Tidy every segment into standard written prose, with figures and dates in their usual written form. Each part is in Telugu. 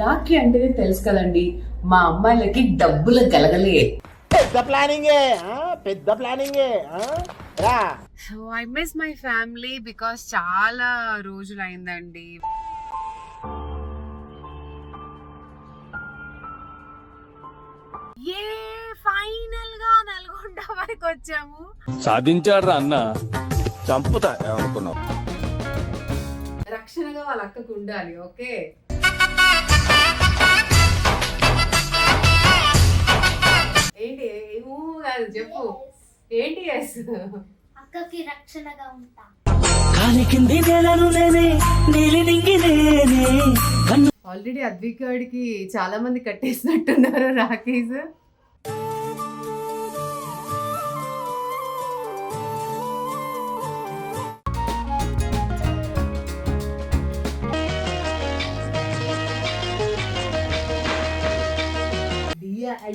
రాఖీ అంటేనే తెలుసు కదండి, మా అమ్మాయిలకి డబ్బుల గలగలే. పెద్ద ప్లానింగే రా. So I miss my family because చాలా రోజులు అయిందండి. ఏ ఫైనల్ గా నల్గొండ వరకు వచ్చాము. సాధించాడు రా అన్న. చంపుతా అనుకున్నావు. రక్షణగా వాళ్ళ అక్కకు ఉండాలి. ఓకే, ఏంటి ఏమో కాదు, చెప్పు ఏంటి. అక్కకి రక్షణగా ఉంటా. ఆల్రెడీ అద్వికాడికి చాలా మంది కట్టేసినట్టున్నారు రాఖీస్.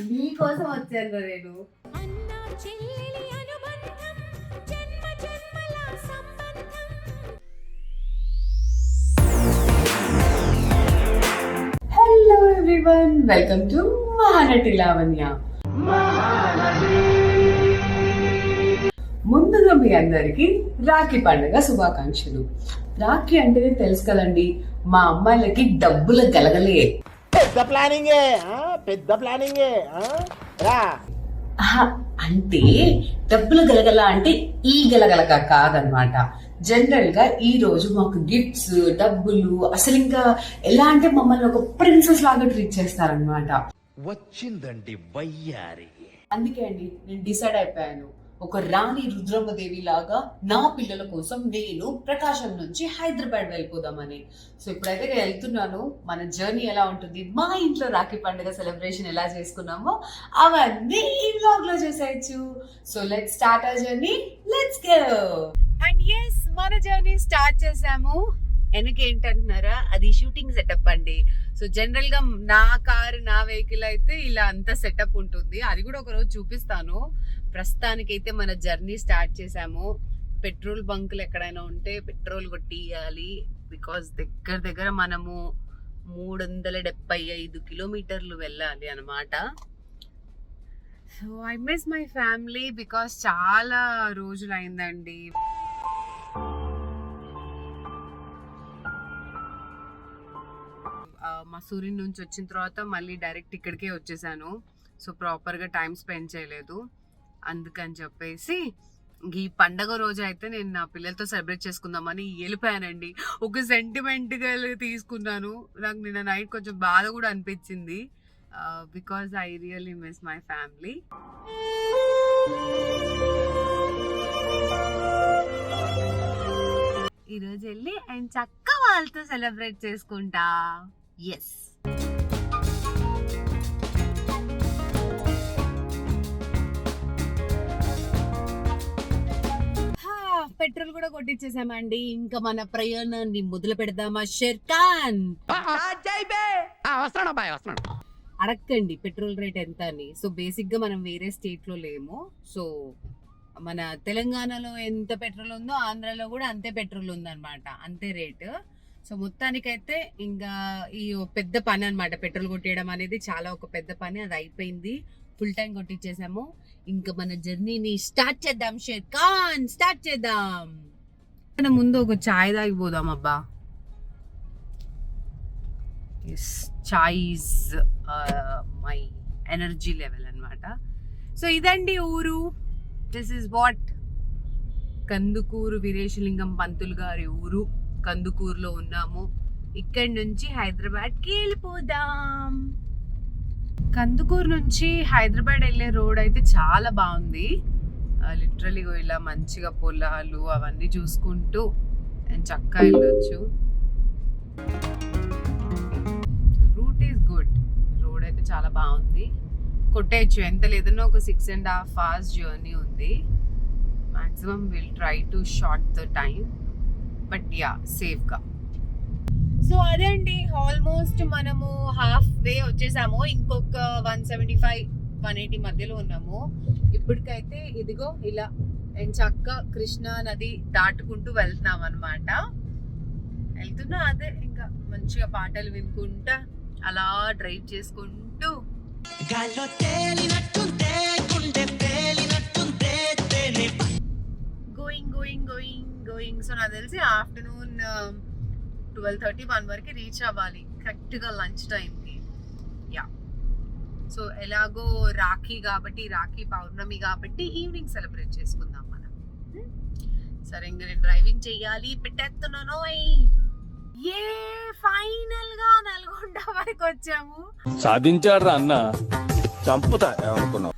నీ కోసం వచ్చాను నేను. Hello everyone, welcome to Mahanati Lavanya. ముందుగా మీ అందరికి రాఖీ పండుగ శుభాకాంక్షలు. రాఖీ అంటేనే తెలుసు కదండి, మా అమ్మాయిలకి డబ్బుల గలగలే. పెద్ద ప్లానింగే రా. అంటే డబ్బులు గలగల అంటే ఈ గలగలక కాదనమాట. జనరల్ గా ఈ రోజు మాకు గిఫ్ట్స్, డబ్బులు, అసలు ఇంకా ఎలా అంటే మమ్మల్ని ఒక ప్రిన్సెస్ లాగా ట్రీట్ చేస్తారనమాట. వచ్చిందండి వయ్యారి. అందుకే అండి నేను డిసైడ్ అయిపోయాను, ఒక రాణి రుద్రమ్మదేవి లాగా నా పిల్లల కోసం నేను ప్రకాశం నుంచి హైదరాబాద్ వెళ్ళిపోదామని. సో ఇప్పుడైతే నేను వెళ్తున్నాను. మన జర్నీ ఎలా ఉంటుంది, మా ఇంట్లో రాఖీ పండుగ సెలబ్రేషన్ ఎలా చేసుకున్నామో అవన్నీ ఈ వ్లాగ్ లో చేసేయచ్చు. So let's start our journey, let's go. And yes, మన జర్నీ స్టార్ట్ చేసాము. వెనక ఏంటంటున్నారా, అది షూటింగ్ సెటప్ అండి. సో జనరల్ గా నా కారు, నా వెహికల్ అయితే ఇలా అంత సెటప్ ఉంటుంది. అది కూడా ఒక రోజు చూపిస్తాను. ప్రస్తుతానికైతే మన జర్నీ స్టార్ట్ చేసాము. పెట్రోల్ బంకులు ఎక్కడైనా ఉంటే పెట్రోల్ కొట్టియాలి. బికాస్ దగ్గర మనము 375 కిలోమీటర్లు వెళ్ళాలి అనమాట. So I miss my family because చాలా రోజులు అయిందండి. మసూరి నుంచి వచ్చిన తర్వాత మళ్ళీ డైరెక్ట్ ఇక్కడికే వచ్చేసాను. సో ప్రాపర్గా టైం స్పెండ్ చేయలేదు. అందుకని చెప్పేసి ఈ పండగ రోజు అయితే నేను నా పిల్లలతో సెలబ్రేట్ చేసుకుందామని వెళ్ళిపోయానండి. ఒక సెంటిమెంట్గా తీసుకున్నాను. నాకు నిన్న నైట్ కొంచెం బాధ కూడా అనిపించింది. Because I really miss my family. ఈరోజు వెళ్ళి అండ్ చక్క వాళ్ళతో సెలబ్రేట్ చేసుకుంటా. ఎస్, పెట్రోల్ కూడా కొట్టించేసామండి. ఇంకా మన ప్రయాణాన్ని మొదలు పెడదామా? షేర్ ఖాన్ అడక్కండి పెట్రోల్ రేట్ ఎంత అని. సో బేసిక్ గా మనం వేరే స్టేట్ లో లేము. సో మన తెలంగాణలో ఎంత పెట్రోల్ ఉందో ఆంధ్రాలో కూడా అంతే పెట్రోల్ ఉందన్నమాట, అంతే రేటు. సో మొత్తానికైతే ఇంకా ఈ పెద్ద పని అనమాట, పెట్రోల్ కొట్టేయడం అనేది చాలా ఒక పెద్ద పని. అది అయిపోయింది, ఫుల్ టైం కొట్టించేసాము. ఇంకా మన జర్నీని స్టార్ట్ చేద్దాం. షేర్ ఖాన్ స్టార్ట్ చేద్దాం. మన ముందు ఒక చాయ్ తాగిపోదాం అబ్బా. Chai is my energy level అనమాట. సో ఇదండి ఊరు. This is what Kandukuru Veeresalingam Pantulu గారి ఊరు. కందుకూరులో ఉన్నాము. ఇక్కడి నుంచి హైదరాబాద్కి వెళ్ళిపోదాం. కందుకూరు నుంచి హైదరాబాద్ వెళ్ళే రోడ్ అయితే చాలా బాగుంది. లిటరలీ ఇలా మంచిగా పొలాలు అవన్నీ చూసుకుంటూ చక్కగా వెళ్ళొచ్చు. రూట్ ఈస్ గుడ్, రోడ్ అయితే చాలా బాగుంది. కొట్టేయచ్చు, ఎంత లేదన్నా ఒక 6.5 hours జర్నీ ఉంది. Maximum will try to short the time, but yeah సేఫ్గా. సో అదండి, ఆల్మోస్ట్ మనము హాఫ్ వే వచ్చేసాము. ఇంకొక 175-180 మధ్యలో ఉన్నాము. ఇప్పటికైతే ఇదిగో ఇలా చక్క కృష్ణా నది దాటుకుంటూ వెళ్తున్నాం అనమాట. వెళ్తున్నా అదే ఇంకా మంచిగా పాటలు వినుకుంటా అలా డ్రైవ్ చేసుకుంటూ గోయింగ్. సో నాకు తెలిసి ఆఫ్టర్నూన్ 12:30 1 వరకు రీచ్ అవ్వాలి కరెక్ట్గా లంచ్ టైంకి. యా, సో ఎలాగో రాఖీ కాబట్టి, రాఖీ పౌర్ణమి కాబట్టి ఈవినింగ్ సెలబ్రేట్ చేసుకుందాం మనం. సరే, ఇంకా నేను డ్రైవింగ్ చెయ్యాలి, పెట్టేస్తున్నాను. ఏ ఫైనల్ గా నల్గొండ వరకు వచ్చాము. సాధించాడ్రా అన్న, చంపుతా ఏమనుకున్నావు.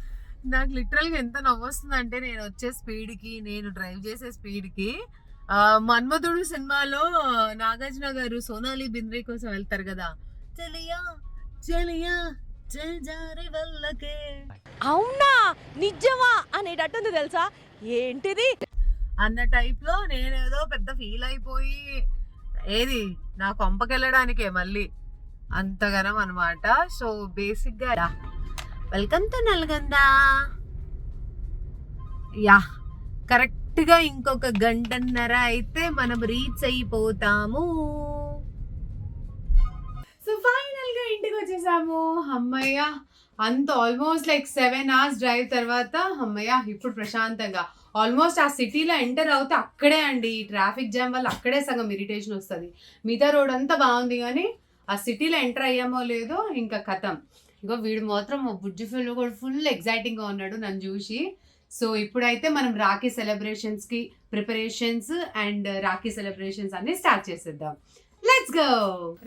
నాకు లిటరల్ గా ఎంత నవ్వొస్తుందంటే నేను వచ్చే స్పీడ్ కి, నేను డ్రైవ్ చేసే స్పీడ్ కి. మన్మధుడు సినిమాలో నాగార్జున గారు సోనాలి బింద్రే కోసం వెళ్తారు కదా, చలియా చలియా చల్జారి వల్లకే. అవునా నిజమా అనేటట్టుంది తెలుసా, ఏంటిది అన్న టైప్ లో నేనేదో పెద్ద ఫీల్ అయిపోయి, ఏది నా కొంపకెళ్ళడానికే మళ్ళీ అంతగనం అనమాట. సో బేసిక్ గా welcome to Nalgonda. Yeah, correct గా ఇంకొక గంటన్నర అయితే మనం రీచ్ అయిపోతాము. సో ఫైనల్ గా ఇంటికి వచ్చేసాము. అమ్మయ్య, అంత ఆల్మోస్ట్ లైక్ 7 hours డ్రైవ్ తర్వాత అమ్మయ్య ఇప్పుడు ప్రశాంతంగా. ఆల్మోస్ట్ ఆ సిటీలో ఎంటర్ అవుతే అక్కడే అండి ట్రాఫిక్ జామ్ వల్ల అక్కడే సగం ఇరిటేషన్ వస్తుంది. మిగతా రోడ్ అంతా బాగుంది, కానీ ఆ సిటీలో ఎంటర్ అయ్యామో లేదో ఇంకా కథం. ఇగో వీడు మాత్రం బుజ్జి ఫిల్ కూడా ఫుల్ ఎగ్జైటింగ్గా ఉన్నాడు నన్ను చూసి. సో ఇప్పుడైతే మనం రాఖీ సెలబ్రేషన్స్కి ప్రిపరేషన్స్ అండ్ రాఖీ సెలబ్రేషన్స్ అన్ని స్టార్ట్ చేసేద్దాం. Let's go.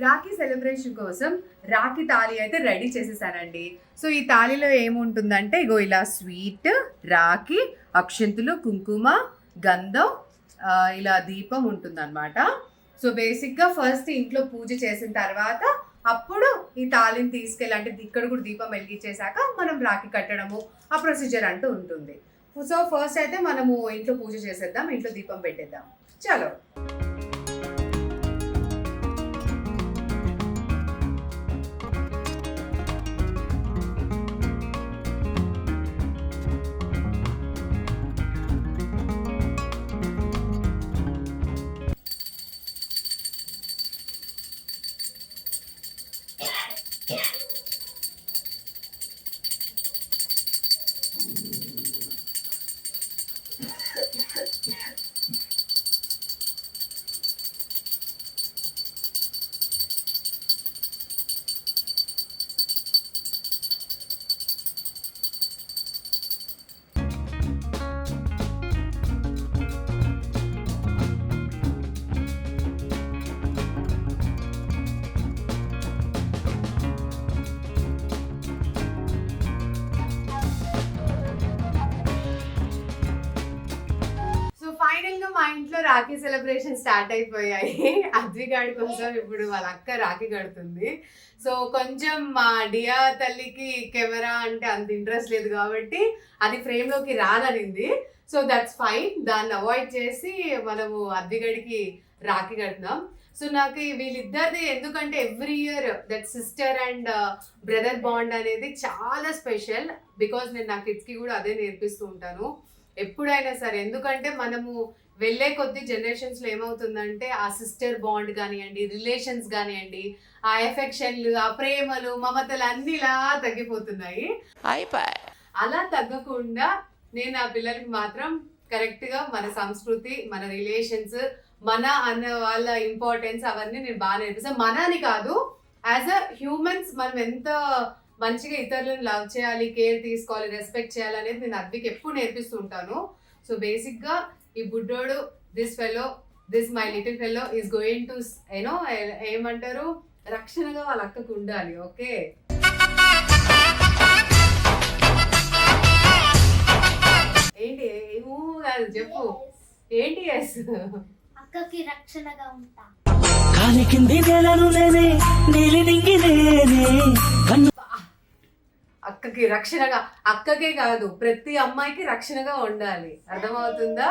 రాఖీ సెలబ్రేషన్ కోసం రాఖీ తాళి అయితే రెడీ చేసేసానండి. సో ఈ తాళిలో ఏముంటుందంటే ఇగో ఇలా స్వీట్, రాఖీ, అక్షంతులు, కుంకుమ, గంధం, ఇలా దీపం ఉంటుందన్నమాట. సో బేసిక్గా ఫస్ట్ ఇంట్లో పూజ చేసిన తర్వాత అప్పుడు ఈ తాళిని తీసుకెళ్ళి, అంటే ఇక్కడ కూడా దీపం వెలిగించేశాక మనం రాఖీ కట్టడము ఆ ప్రొసీజర్ అంటూ ఉంటుంది. సో ఫస్ట్ అయితే మనము ఇంట్లో పూజ చేసేద్దాం, ఇంట్లో దీపం పెట్టేద్దాం. చలో. ఫైనల్ గా మా ఇంట్లో రాఖీ సెలబ్రేషన్ స్టార్ట్ అయిపోయాయి. అద్విగాడి కోసం ఇప్పుడు వాళ్ళ అక్క రాఖీ కడుతుంది. సో కొంచెం మా డియా తల్లికి కెమెరా అంటే అంత ఇంట్రెస్ట్ లేదు కాబట్టి అది ఫ్రేమ్ లోకి రాదనింది. సో దట్స్ ఫైన్, దాన్ని అవాయిడ్ చేసి మనము అద్విగడికి రాఖీ కడుతున్నాం. సో నాకు వీళ్ళిద్దరిది ఎందుకంటే every year that sister and brother bond అనేది చాలా స్పెషల్. బికాజ్ నేను నా కిడ్స్కి కూడా అదే నేర్పిస్తూ ఉంటాను ఎప్పుడైనా సరే. ఎందుకంటే మనము వెళ్ళే కొద్ది జనరేషన్స్లో ఏమవుతుందంటే ఆ సిస్టర్ బాండ్ కానివ్వండి, రిలేషన్స్ కానివ్వండి, ఆ ఎఫెక్షన్లు, ఆ ప్రేమలు, మమతలు అన్ని ఇలా తగ్గిపోతున్నాయి. అలా తగ్గకుండా నేను ఆ పిల్లలకి మాత్రం కరెక్ట్గా మన సంస్కృతి, మన రిలేషన్స్, మన అన్న వాళ్ళ ఇంపార్టెన్స్ అవన్నీ నేను బాగా నేర్పిస్తాను. మన అని కాదు, యాజ్ అ హ్యూమన్స్ మనం ఎంత మంచిగా ఇతరులను లవ్ చేయాలి, కేర్ తీసుకోవాలి, రెస్పెక్ట్ చేయాలి అనేది నేను అద్వికి ఎప్పుడు నేర్పిస్తూ ఉంటాను. సో బేసిక్గా ఈ బుడ్డోడు, this my little fellow is going to you know ఏమంటారు, రక్షణగా వాళ్ళ అక్కకు ఉండాలి. ఓకే, ఏంటి ఏమో కాదు చెప్పు, ఏంటి ఎస్ అక్కకి రక్షణగా ఉంటా. అక్కకి రక్షణగా, అక్కకే కాదు ప్రతి అమ్మాయికి రక్షణగా ఉండాలి, అర్థమవుతుందా?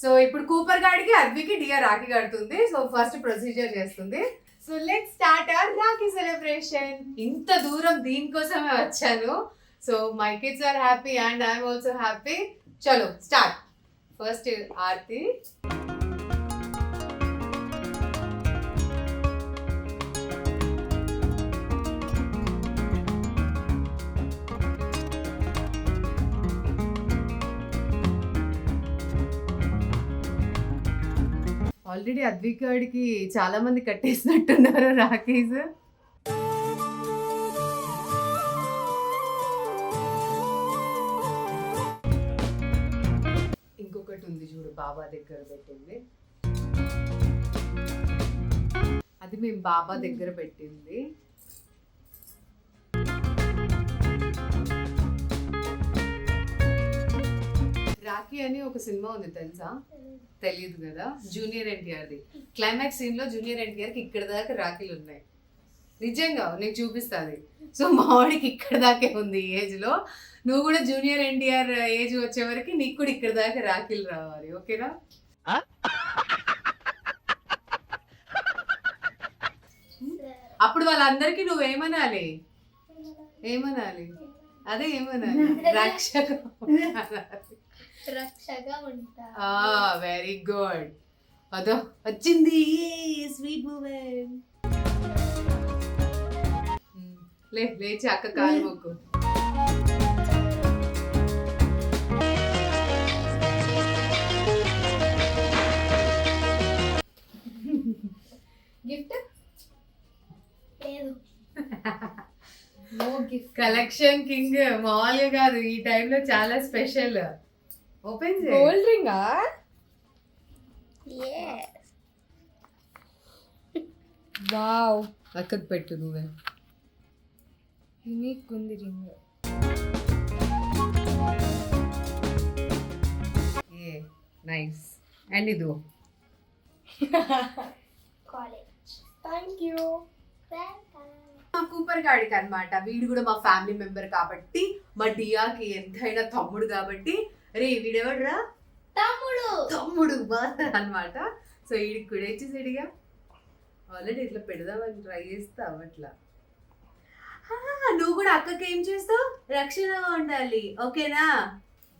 సో ఇప్పుడు కూపర్ గాడికి అద్వికి డియా రాఖీ కడుతుంది. సో ఫస్ట్ ప్రొసీజర్ చేస్తుంది. So let's start our rakhi celebration. ఇంత దూరం దీనికోసమే వచ్చాను. So my kids are happy and I'm also happy. చలో స్టార్ట్. ఫస్ట్ ఆర్తి. ఆల్రెడీ అద్వికాడికి చాలా మంది కట్టేసినట్టున్నారు రాఖీస్. ఇంకొకటి ఉంది చూడు, బాబా దగ్గర పెట్టింది. అది మేము బాబా దగ్గర పెట్టింది. రాఖీ అని ఒక సినిమా ఉంది తెలుసా? తెలియదు కదా, జూనియర్ ఎన్టీఆర్ది. క్లైమాక్స్ సీన్ లో జూనియర్ ఎన్టీఆర్కి ఇక్కడ దాకా రాఖీలు ఉన్నాయి. నిజంగా నీకు చూపిస్తుంది. సో మా వాడికి ఇక్కడ దాకే ఉంది ఈ ఏజ్ లో. నువ్వు కూడా జూనియర్ ఎన్టీఆర్ ఏజ్ వచ్చే వరకు నీకు కూడా ఇక్కడ దాకా రాఖీలు రావాలి, ఓకేనా? అప్పుడు వాళ్ళందరికీ నువ్వేమనాలి? ఏమనాలి? అదే ఏమనాలి? రక్షగా ఉంటా. Very good. అదో వచ్చింది స్వీట్ మూమెంట్. లేచి అక్క కాలు మొక్కు. గిఫ్ట్ లేదు. No gift. కలెక్షన్ కింగ్ మామూలుగా కాదు, ఈ టైంలో చాలా స్పెషల్. ఓపెన్ చేయి. గోల్డ్ రింగా? వావ్, అక్కకు పెట్టు నువ్వే. యూనిక్ ఉంది రింగ్. A nice. అండ్ ఇది కాలేజ్. Thank you. మా కూపర్ గాడికి అన్నమాట. వీడు కూడా మా ఫ్యామిలీ మెంబర్ కాబట్టి, మా డియాకి ఎంతైనా తమ్ముడు కాబట్టి. రే వీడెవడరా? తమ్ముడు అన్నమాట. సో వీడికి కూడా ఇచ్చేసాడిగా. ఆల్రెడీ ఇట్లా పెడదామని ట్రై చేస్తా అట్లా. నువ్వు కూడా అక్కకి ఏం చేస్తావు? రక్షణగా ఉండాలి, ఓకేనా?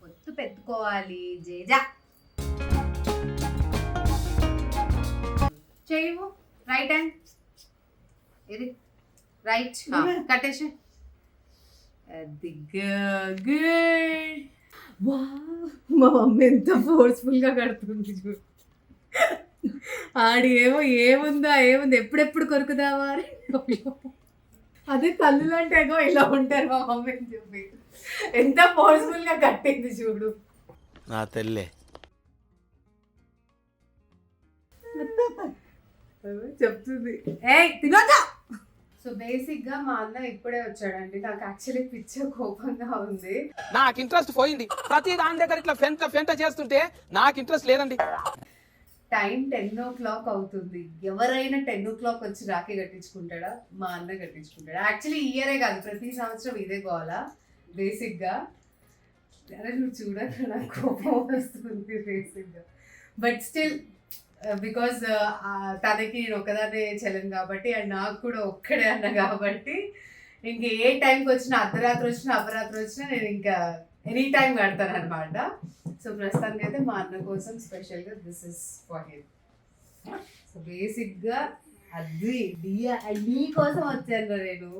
ఒత్తు పెట్టుకోవాలి. జేజా చేయవు. రైట్ హ్యాండ్ ఇది రైట్ కట్టేసి. అది గుడ్. మా మమ్మీ ఎంత ఫోర్స్ఫుల్ గా కడుతుంది చూడు. ఆడి ఏముంది ఎప్పుడెప్పుడు కొరుకుదావా అని. అదే తల్లులు అంటే ఇలా ఉంటారు మా మమ్మీని చెప్పి. ఎంత ఫోర్స్ఫుల్ గా కట్టింది చూడు. నా తెల్లే చెప్తుంది తినొద్దా. సో బేసిక్ గా మా అన్న ఇప్పుడే వచ్చాడండి. నాకు యాక్చువల్లీ పిచ్చ కోపంగా ఉంది. నాకు ఇంట్రెస్ట్ పోయింది. ప్రతి దాని దగ్గర ఇట్లా ఫెంట చేస్తుంటే నాకు ఇంట్రెస్ట్ లేదండి. టైం 10 o'clock అవుతుంది. ఎవరైనా 10 o'clock వచ్చి రాఖీ కట్టించుకుంటాడా? మా అన్న కట్టించుకుంటాడా? యాక్చువల్లీ ఇయరే కాదు, ప్రతి సంవత్సరం ఇదే గోలా బేసిక్ గా. అరే నువ్వు చూడక నాకు కోపం వస్తుంది బేసిక్ గా. బట్ స్టిల్ బికాస్ తనకి నేను ఒకదానే చెల్లను కాబట్టి, అండ్ నాకు కూడా ఒక్కడే అన్న కాబట్టి, ఇంక ఏ టైంకి వచ్చినా, అర్ధరాత్రి వచ్చినా అపరాత్రి వచ్చినా నేను ఇంకా ఎనీ టైం కడతాను అనమాట. సో ప్రస్తుతానికి అయితే మా అన్న కోసం స్పెషల్గా this is for him. So బేసిక్గా అది డియా నీ కోసం వచ్చాను నేను.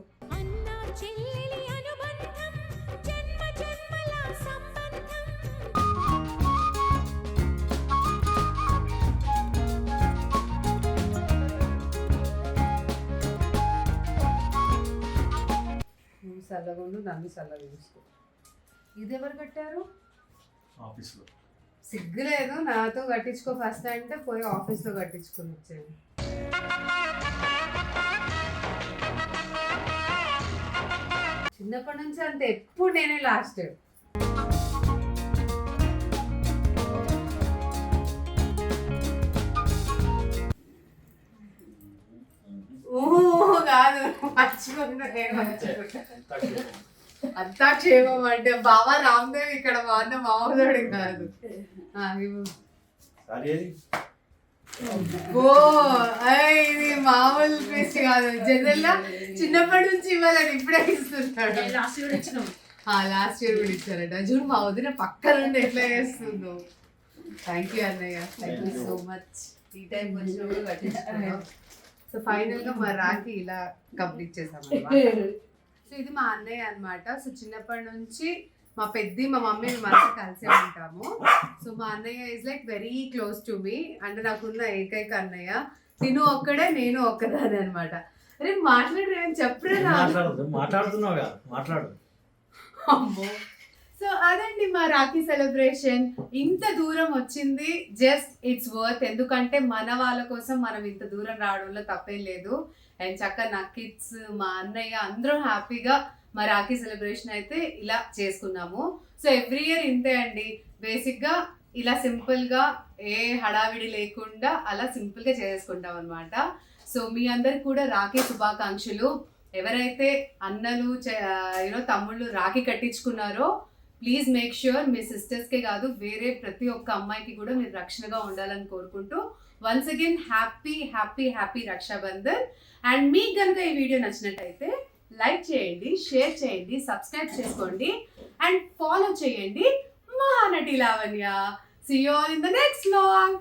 నువ్వు చల్లగా ఉండు, నన్ను చల్లగా చూసుకో. ఇది ఎవరు కట్టారు? ఆఫీస్లో సిగ్గులేదు, నాతో కట్టించుకో ఫస్ట్ అంటే పోయి ఆఫీస్లో కట్టించుకొని వచ్చాను. చిన్నప్పటి నుంచి అంతే, ఎప్పుడు నేనే లాస్ట్. కాదు మర్చిపోతున్నా, అంతా క్షేమం అంటే బాబా రామ్దేవ్ ఇక్కడ మా అన్న మామూలుడు కాదు. ఇది మామూలు పీస్ కాదు. జనరల్ గా చిన్నప్పటి నుంచి ఇవ్వాలని ఇప్పుడే ఇస్తున్నాడు. లాస్ట్ ఇయర్ కూడా ఇచ్చారట. చూడు మా వదిన పక్క నుండి ఎట్లా చేస్తుందో. థ్యాంక్ యూ అన్నయ్య, థ్యాంక్ యూ సో మచ్. ఈ టైం వచ్చినప్పుడు కట్టించుకున్నాం. సో ఫైనల్ గా మా రాఖీ ఇలా కంప్లీట్ చేసాం. సో ఇది మా అన్నయ్య అన్నమాట. సో చిన్నప్పటి నుంచి మా పెద్ద మా మమ్మీ మేమంతా కలిసే ఉంటాము. సో మా అన్నయ్య is like very close to me, అంటే నాకున్న ఏకైక అన్నయ్య. తిను ఒక్కడే, నేను ఒక్కదాని అనమాట. అరే మాట్లాడరేమని చెప్పరా మాట్లాడుతున్నావు కదా, మాట్లాడు. అమ్మో. సో అదండి మా రాఖీ సెలబ్రేషన్. ఇంత దూరం వచ్చింది జస్ట్ ఇట్స్ వర్త్, ఎందుకంటే మన వాళ్ళ కోసం మనం ఇంత దూరం రావడంలో తప్పేం లేదు. అండ్ చక్కగా నా కిడ్స్, మా అన్నయ్య అందరం హ్యాపీగా మా రాఖీ సెలబ్రేషన్ అయితే ఇలా చేసుకున్నాము. సో ఎవ్రీ ఇయర్ ఇంతే అండి, బేసిక్గా ఇలా సింపుల్గా ఏ హడావిడి లేకుండా అలా సింపుల్గా చేసుకుంటాం అనమాట. సో మీ అందరికి కూడా రాఖీ శుభాకాంక్షలు. ఎవరైతే అన్నలు తమ్ముళ్ళు రాఖీ కట్టించుకున్నారో ప్లీజ్ మేక్ ష్యూర్ మీ సిస్టర్స్కే కాదు వేరే ప్రతి ఒక్క అమ్మాయికి కూడా మీరు రక్షణగా ఉండాలని కోరుకుంటూ once again happy happy happy Rakshabandhan. And మీకు కనుక ఈ వీడియో నచ్చినట్టయితే లైక్ చేయండి, షేర్ చేయండి, సబ్స్క్రైబ్ చేసుకోండి అండ్ ఫాలో చేయండి Mahanati Lavanya. See you all in the next vlog.